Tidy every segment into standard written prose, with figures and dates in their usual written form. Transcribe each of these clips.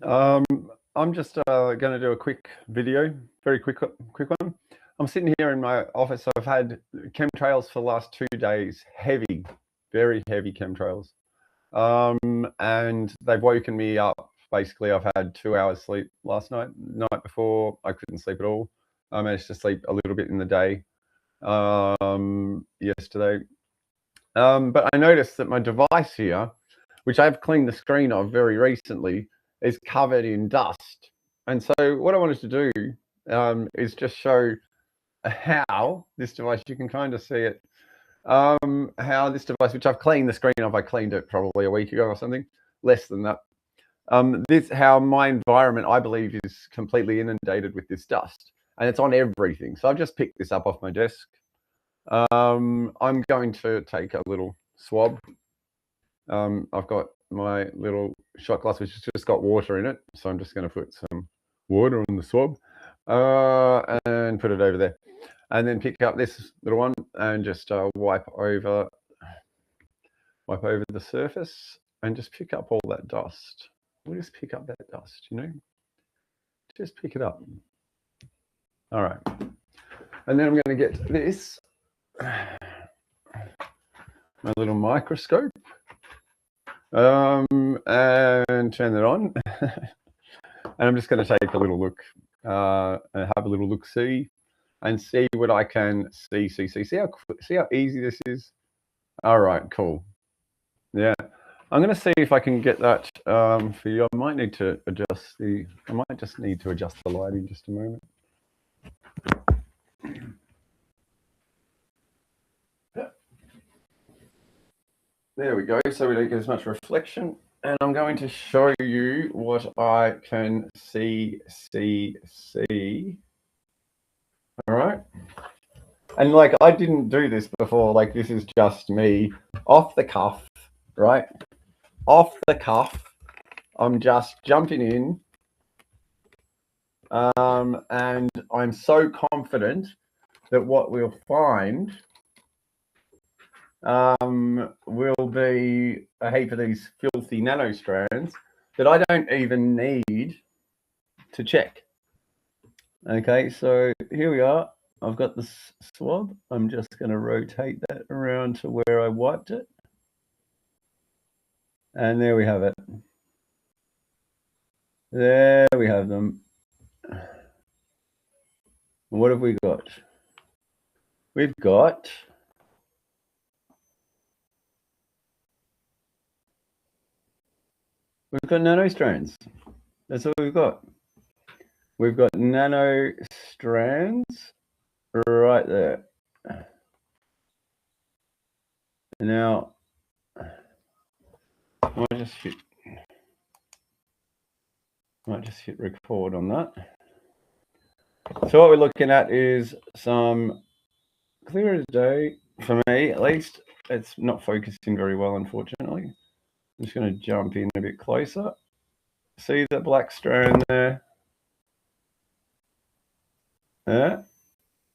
Um, I'm just going to do a quick video, very quick one. I'm sitting here in my office. I've had chemtrails for the last 2 days, heavy, very heavy chemtrails. And they've woken me up. Basically, I've had 2 hours sleep last night. Night before, I couldn't sleep at all. I managed to sleep a little bit in the day yesterday. But I noticed that my device here, which I've cleaned the screen of very recently, is covered in dust. And so what I wanted to do is just show how this device, you can kind of see it, how this device, which I've cleaned the screen of, I cleaned it probably a week ago or something, less than that. How my environment, I believe, is completely inundated with this dust, and it's on everything. So I've just picked this up off my desk. I'm going to take a little swab. I've got my little shot glass, which has just got water in it. So I'm just going to put some water on the swab and put it over there. And then pick up this little one and just wipe over the surface and just pick up all that dust. We'll just pick up that dust, just pick it up. All right. And then I'm going to get this, my little microscope, and turn it on. And I'm just going to take a little look and have a little look-see and see what I can see. See how easy this is? All right, cool. Yeah, I'm going to see if I can get that for you. I might need to adjust I might just need to adjust the lighting just a moment. There we go, so we don't get as much reflection. And I'm going to show you what I can see. All right. And like, I didn't do this before. Like, this is just me off the cuff, right? Off the cuff. I'm just jumping in. And I'm so confident that what we'll find will be a heap of these filthy nanostrands that I don't even need to check. Okay, so here we are. I've got the swab. I'm just going to rotate that around to where I wiped it. And there we have it. There we have them. What have we got? We've got nanostrands. That's what we've got. We've got nanostrands right there. Now, I might just hit record on that. So what we're looking at is some clear as day, for me at least. It's not focusing very well, unfortunately. I'm just going to jump in a bit closer. See the black strand there? Yeah.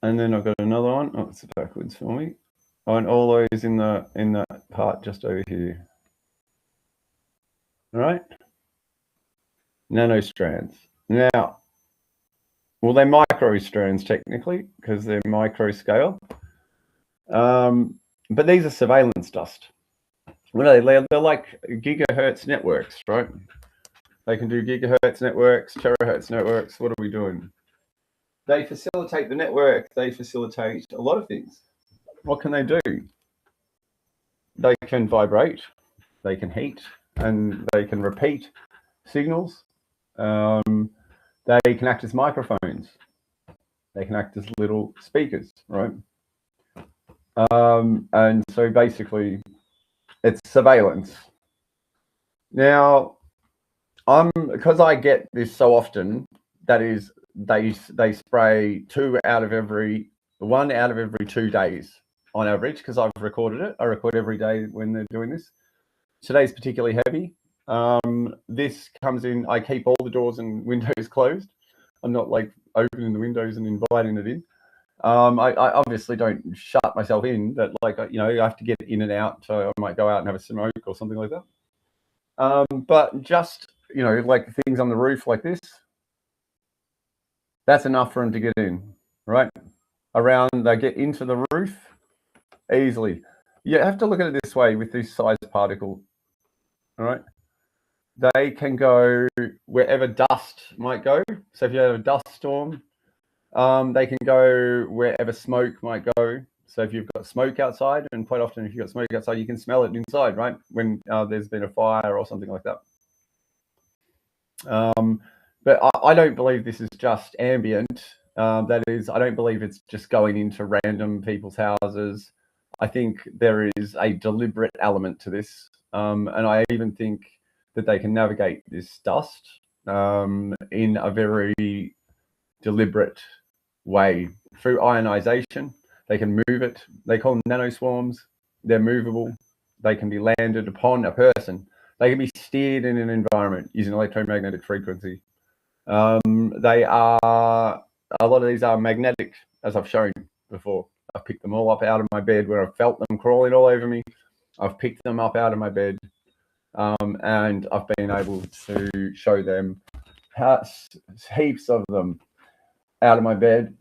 And then I've got another one. Oh, it's backwards for me. Oh, and all those in that part just over here. All right. Nanostrands. Now, well, they're microstrands technically because they're micro scale. But these are surveillance dust. What are they? They're like gigahertz networks, right? They can do gigahertz networks, terahertz networks. What are we doing? They facilitate the network. They facilitate a lot of things. What can they do? They can vibrate, they can heat, and they can repeat signals. They can act as microphones. They can act as little speakers, right? And so basically, it's surveillance. Now, because I get this so often, that is, they spray 1 out of every 2 days on average, because I've recorded it. I record every day when they're doing this. Today's particularly heavy. This comes in, I keep all the doors and windows closed. I'm not like opening the windows and inviting it in. I obviously don't shut myself in, but like, I have to get in and out. So I might go out and have a smoke or something like that. But just you know, like things on the roof like this, that's enough for them to get in, right? Around, they get into the roof easily. You have to look at it this way with this size particle, all right? They can go wherever dust might go. So if you have a dust storm, they can go wherever smoke might go. So if you've got smoke outside, and quite often if you've got smoke outside, you can smell it inside, right? When there's been a fire or something like that. But I don't believe this is just ambient. That is, I don't believe it's just going into random people's houses. I think there is a deliberate element to this. And I even think that they can navigate this dust in a very deliberate way through ionization. They can move it. They call them nanoswarms. They're movable. They can be landed upon a person. They can be steered in an environment using electromagnetic frequency. They are, a lot of these are magnetic, as I've shown before. I've picked them all up out of my bed where I've felt them crawling all over me. I've picked them up out of my bed, and I've been able to show them heaps of them out of my bed.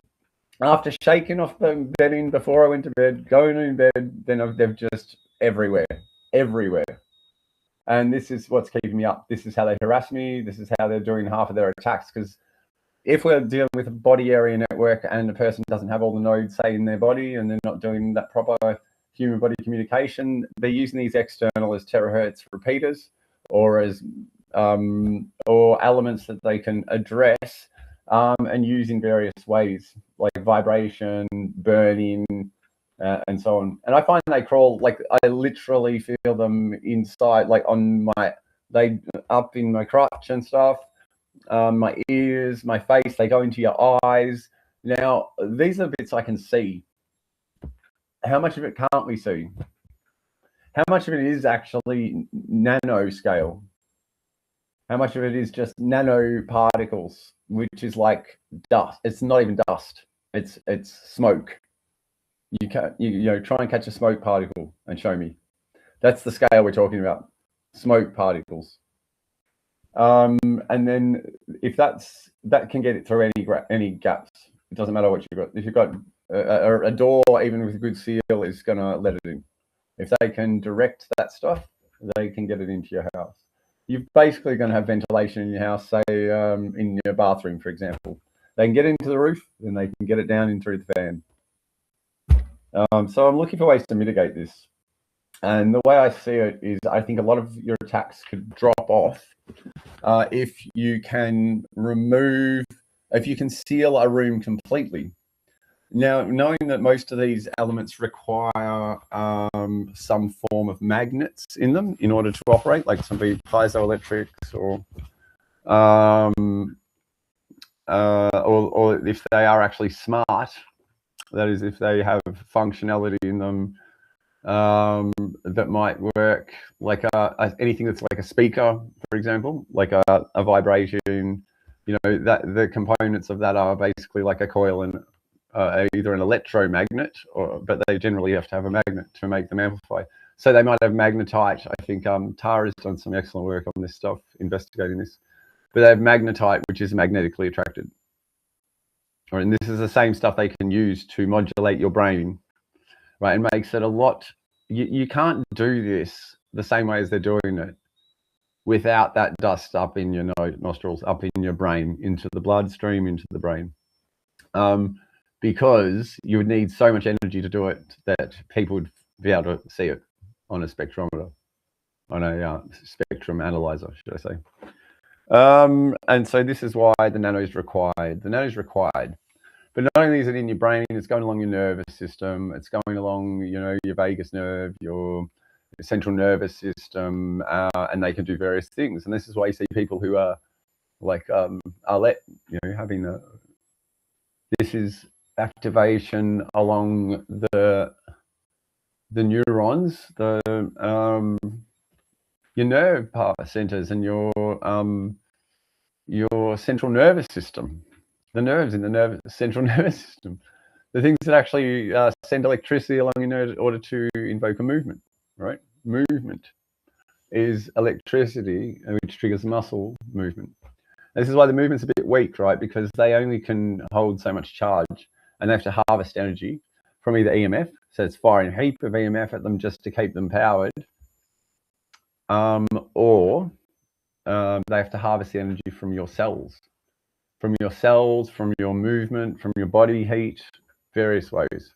After shaking off the bedding before I went to bed, going in bed, then they're just everywhere. And this is what's keeping me up. This is how they harass me. This is how they're doing half of their attacks. Because if we're dealing with a body area network and the person doesn't have all the nodes, say, in their body, and they're not doing that proper human body communication, they're using these external as terahertz repeaters, or as or elements that they can address and use in various ways, like vibration, burning, and so on. And I find they crawl, like I literally feel them inside, like on my, they up in my crotch and stuff, my ears, my face, they go into your eyes. Now, these are bits I can see. How much of it can't we see? How much of it is actually nanoscale? How much of it is just nanoparticles, which is like dust? It's not even dust. It's smoke. You can't, you know, try and catch a smoke particle and show me. That's the scale we're talking about. Smoke particles. And then if that can get it through any gaps. It doesn't matter what you've got. If you've got a door, even with a good seal, is going to let it in. If they can direct that stuff, they can get it into your house. You're basically going to have ventilation in your house, say in your bathroom, for example. They can get into the roof, then they can get it down in through the fan. So I'm looking for ways to mitigate this. And the way I see it is, I think a lot of your attacks could drop off if you can seal a room completely. Now, knowing that most of these elements require some form of magnets in them in order to operate, like some piezoelectrics, or if they are actually smart, that is, if they have functionality in them that might work, like anything that's like a speaker, for example, like a vibration, you know, that the components of that are basically like a coil and either an electromagnet, but they generally have to have a magnet to make them amplify. So they might have magnetite. I think Tara's done some excellent work on this stuff, investigating this. But they have magnetite, which is magnetically attracted. Right, and this is the same stuff they can use to modulate your brain, right? And makes it a lot. You can't do this the same way as they're doing it without that dust up in your nostrils, up in your brain, into the bloodstream, into the brain. Because you would need so much energy to do it that people would be able to see it on a spectrometer, on a spectrum analyzer, should I say. And so this is why the nano is required. The nano is required. But not only is it in your brain, it's going along your nervous system. It's going along, you know, your vagus nerve, your central nervous system, and they can do various things. And this is why you see people who are like, you know, having this is activation along the neurons, your nerve centers, and your central nervous system, the nerves in the central nervous system, the things that actually send electricity along in order to invoke a movement, right? Movement. is electricity, which triggers muscle movement. This is why the movement's a bit weak, right? Because they only can hold so much charge, and they have to harvest energy from either EMF, so it's firing a heap of EMF at them just to keep them powered, or they have to harvest the energy from your cells, from your movement, from your body heat, various ways.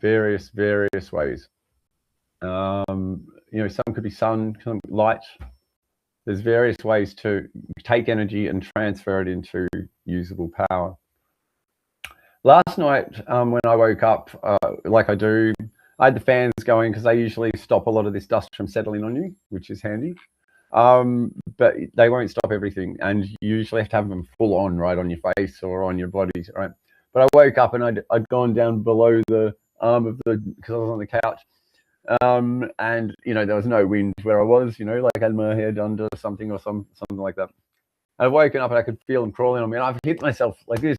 Some could be sun, some light. There's various ways to take energy and transfer it into usable power. Last night, when I woke up, like I do, I had the fans going because they usually stop a lot of this dust from settling on you, which is handy. But they won't stop everything, and you usually have to have them full on, right, on your face or on your body, right? But I woke up and I'd gone down below the arm of because I was on the couch, and there was no wind where I was, like I had my head under something or something like that. I've woken up and I could feel them crawling on me, and I've hit myself like this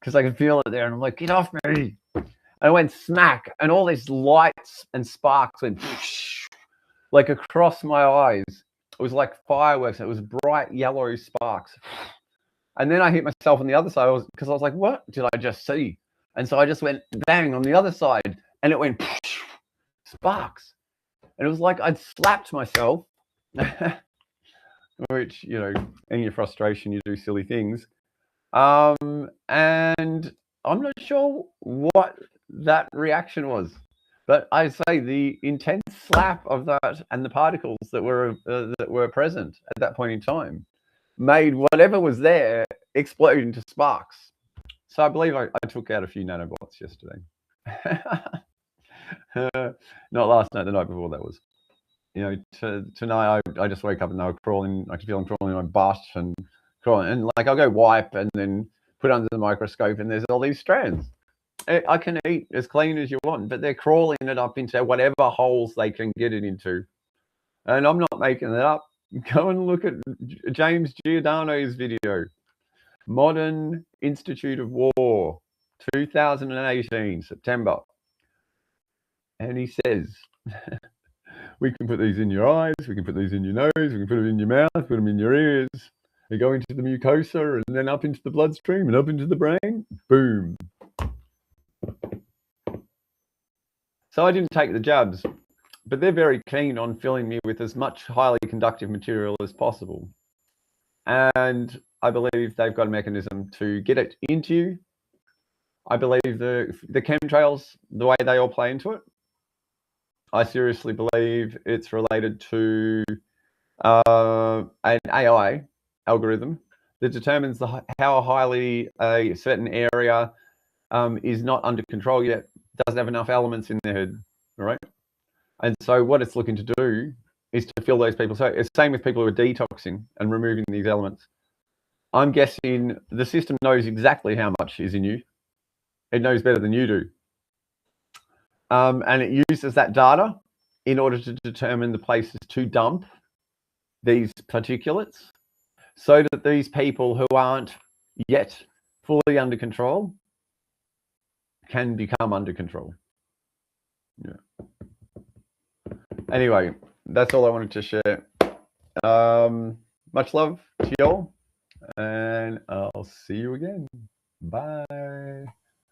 because I could feel it there, and I'm like, get off me! And I went smack, and all these lights and sparks went like across my eyes. It was like fireworks. It was bright yellow sparks. And then I hit myself on the other side because I was like, what did I just see? And so I just went bang on the other side, and it went sparks. And it was like I'd slapped myself, which, in your frustration, you do silly things. And I'm not sure what that reaction was. But I say the intense slap of that and the particles that were present at that point in time made whatever was there explode into sparks. So I believe I took out a few nanobots yesterday. Not last night, the night before that was. Tonight I just woke up and they were crawling. I could feel them crawling in my butt and crawling. And like I'll go wipe and then put it under the microscope and there's all these strands. I can eat as clean as you want, but they're crawling it up into whatever holes they can get it into. And I'm not making it up. Go and look at James Giordano's video, Modern Institute of War, 2018, September. And he says, we can put these in your eyes, we can put these in your nose, we can put them in your mouth, put them in your ears. They go into the mucosa and then up into the bloodstream and up into the brain. Boom. So I didn't take the jabs, but they're very keen on filling me with as much highly conductive material as possible. And I believe they've got a mechanism to get it into you. I believe the chemtrails, the way they all play into it, I seriously believe it's related to an AI algorithm that determines how highly a certain area is not under control yet, doesn't have enough elements in their head, right? And so what it's looking to do is to fill those people. So it's the same with people who are detoxing and removing these elements. I'm guessing the system knows exactly how much is in you. It knows better than you do. And it uses that data in order to determine the places to dump these particulates so that these people who aren't yet fully under control can become under control. Yeah. Anyway, that's all I wanted to share. Much love to you all, and I'll see you again. Bye.